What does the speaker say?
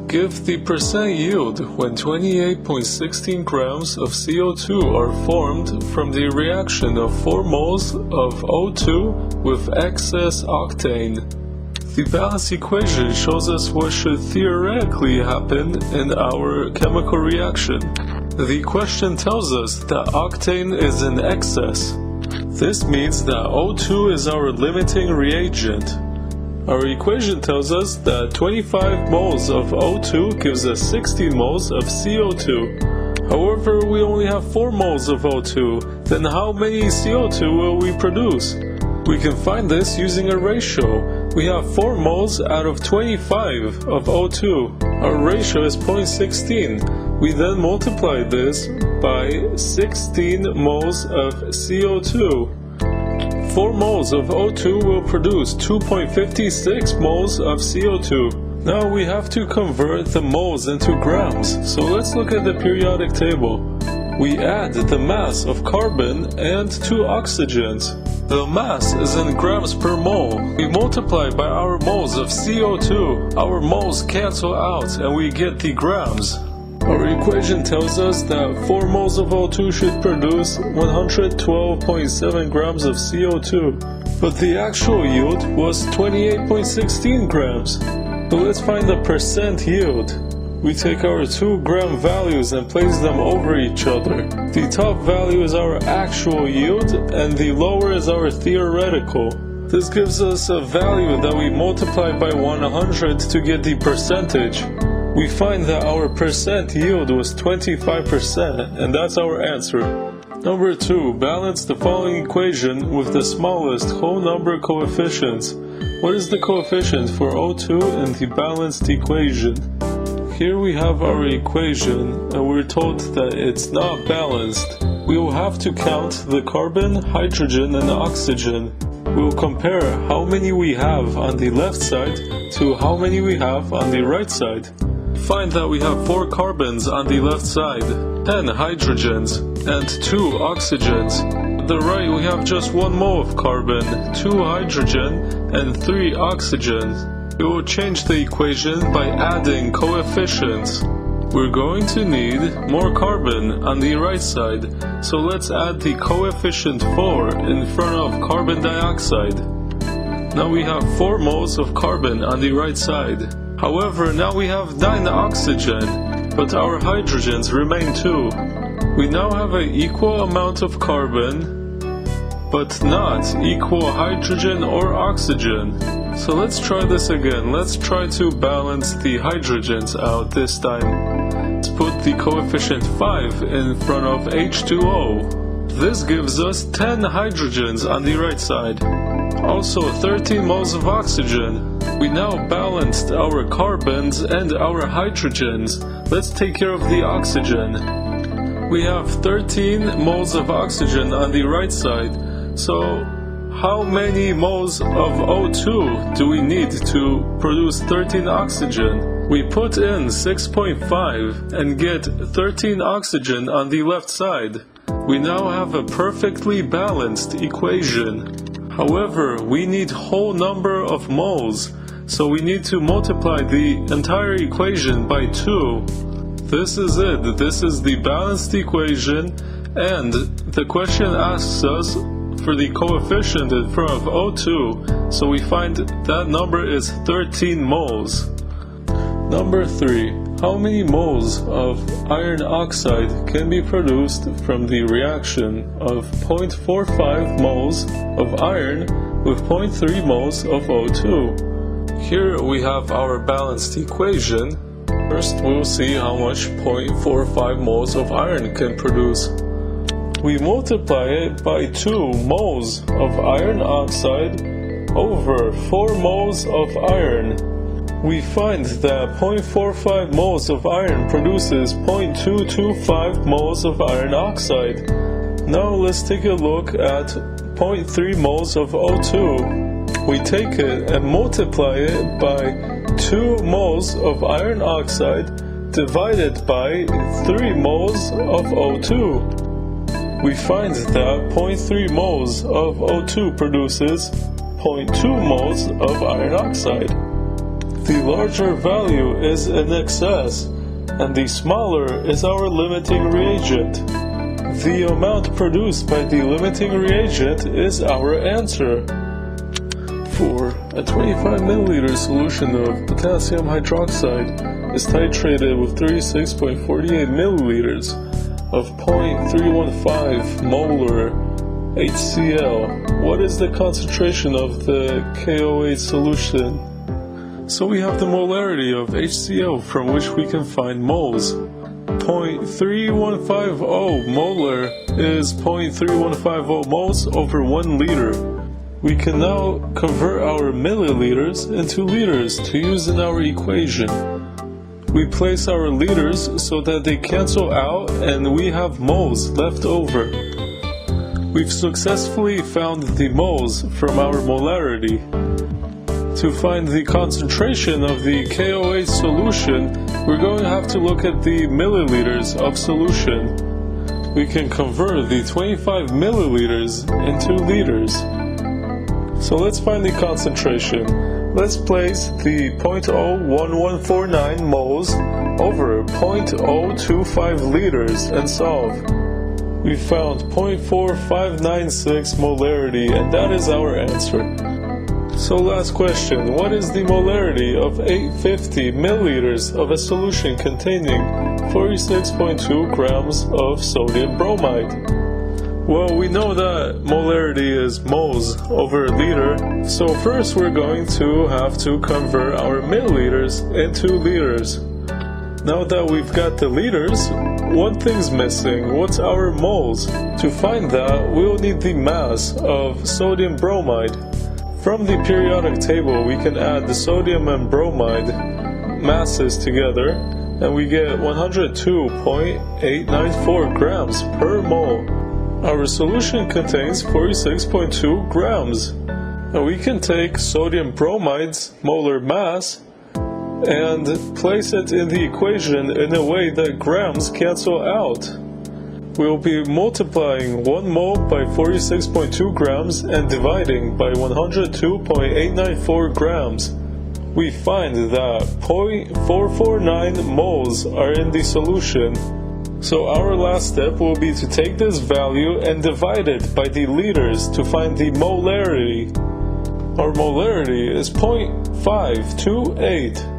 Give the percent yield when 28.16 grams of CO2 are formed from the reaction of 4 moles of O2 with excess octane. The balance equation shows us what should theoretically happen in our chemical reaction. The question tells us that octane is in excess. This means that O2 is our limiting reagent. Our equation tells us that 25 moles of O2 gives us 16 moles of CO2. However, we only have 4 moles of O2, then how many CO2 will we produce? We can find this using a ratio. We have 4 moles out of 25 of O2. Our ratio is 0.16. We then multiply this by 16 moles of CO2. 4 moles of O2 will produce 2.56 moles of CO2. Now we have to convert the moles into grams, so let's look at the periodic table. We add the mass of carbon and 2 oxygens. The mass is in grams per mole. We multiply by our moles of CO2. Our moles cancel out and we get the grams. Our equation tells us that 4 moles of O2 should produce 112.7 grams of CO2, but the actual yield was 28.16 grams. So let's find the percent yield. We take our 2 gram values and place them over each other. The top value is our actual yield and the lower is our theoretical. This gives us a value that we multiply by 100 to get the percentage. We find that our percent yield was 25%, and that's our answer. Number 2, balance the following equation with the smallest whole number coefficients. What is the coefficient for O2 in the balanced equation? Here we have our equation, and we're told that it's not balanced. We will have to count the carbon, hydrogen, and oxygen. We will compare how many we have on the left side to how many we have on the right side. Find that we have 4 carbons on the left side, 10 hydrogens, and 2 oxygens. On the right we have just 1 mole of carbon, 2 hydrogen, and 3 oxygens. We will change the equation by adding coefficients. We're going to need more carbon on the right side, so let's add the coefficient 4 in front of carbon dioxide. Now we have 4 moles of carbon on the right side. However, now we have 9 oxygen, but our hydrogens remain 2. We now have an equal amount of carbon, but not equal hydrogen or oxygen. So let's try this again. Let's try to balance the hydrogens out this time. Let's put the coefficient 5 in front of H2O. This gives us 10 hydrogens on the right side. Also 13 moles of oxygen. We now balanced our carbons and our hydrogens. Let's take care of the oxygen. We have 13 moles of oxygen on the right side. So how many moles of O2 do we need to produce 13 oxygen? We put in 6.5 and get 13 oxygen on the left side. We now have a perfectly balanced equation. However, we need whole number of moles, so we need to multiply the entire equation by 2. This is it. This is the balanced equation, and the question asks us for the coefficient in front of O2, so we find that number is 13 moles. Number 3. How many moles of iron oxide can be produced from the reaction of 0.45 moles of iron with 0.3 moles of O2? Here we have our balanced equation. First we'll see how much 0.45 moles of iron can produce. We multiply it by 2 moles of iron oxide over 4 moles of iron. We find that 0.45 moles of iron produces 0.225 moles of iron oxide. Now let's take a look at 0.3 moles of O2. We take it and multiply it by 2 moles of iron oxide divided by 3 moles of O2. We find that 0.3 moles of O2 produces 0.2 moles of iron oxide. the larger value is in excess, and the smaller is our limiting reagent. The amount produced by the limiting reagent is our answer. For a 25 milliliter solution of potassium hydroxide is titrated with 36.48 milliliters of 0.315 molar HCl. What is the concentration of the KOH solution? So we have the molarity of HCl from which we can find moles. 0.3150 molar is 0.3150 moles over 1 liter. We can now convert our milliliters into liters to use in our equation. We place our liters so that they cancel out and we have moles left over. We've successfully found the moles from our molarity. To find the concentration of the KOH solution, we're going to have to look at the milliliters of solution. We can convert the 25 milliliters into liters. So let's find the concentration. Let's place the 0.01149 moles over 0.025 liters and solve. We found 0.4596 molarity, and that is our answer. So last question, what is the molarity of 850 milliliters of a solution containing 46.2 grams of sodium bromide? Well, we know that molarity is moles over a liter, so first we're going to have to convert our milliliters into liters. Now that we've got the liters, one thing's missing. What's our moles? To find that, we'll need the mass of sodium bromide. From the periodic table, we can add the sodium and bromide masses together, and we get 102.894 grams per mole. Our solution contains 46.2 grams, and we can take sodium bromide's molar mass and place it in the equation in a way that grams cancel out. We'll be multiplying 1 mole by 46.2 grams and dividing by 102.894 grams. We find that 0.449 moles are in the solution. So our last step will be to take this value and divide it by the liters to find the molarity. Our molarity is 0.528.